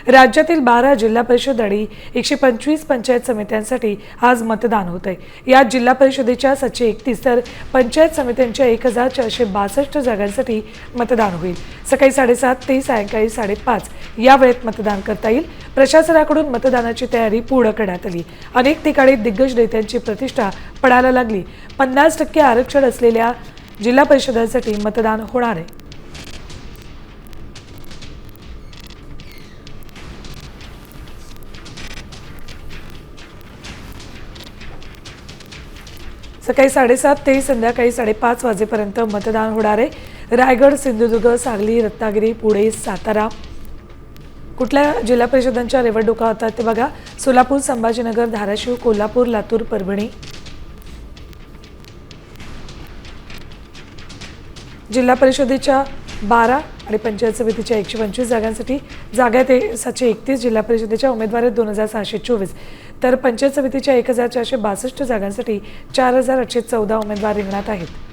राज्यातील 12 जिल्हा परिषद आणि 125 पंचायत समित्यांसाठी आज मतदान होत आहे। यात जिल्हा परिषदेच्या 731 तर पंचायत समित्यांच्या 1462 जागांसाठी मतदान होईल। सकाळी 7:30 ते सायंकाळी 5:30 या वेळेत मतदान करता येईल। प्रशासनाकडून मतदानाची तयारी पूर्ण करण्यात आली। अनेक ठिकाणी दिग्गज नेत्यांची प्रतिष्ठा पडायला लागली। 50% आरक्षण असलेल्या जिल्हा परिषदांसाठी मतदान होणार आहे। सकाळी 7:30 ते संध्याकाळी 5:30 वाजेपर्यंत मतदान होणार आहे। रायगड, सिंधुदुर्ग, सांगली, रत्नागिरी, पुणे, सातारा कुठल्या जिल्हा परिषदांच्या निवडणुका होतात ते बघा। सोलापूर, संभाजीनगर, धाराशिव, कोल्हापूर, लातूर, परभणी जिल्हा परिषदेच्या 12 आणि पंचायत समितीच्या 125 जागांसाठी जागा ते 731 जिल्हा परिषदेच्या उमेदवार आहेत 2624 तर पंचायत समितीच्या 1462 जागांसाठी 4814 उमेदवार रिंगणात आहेत।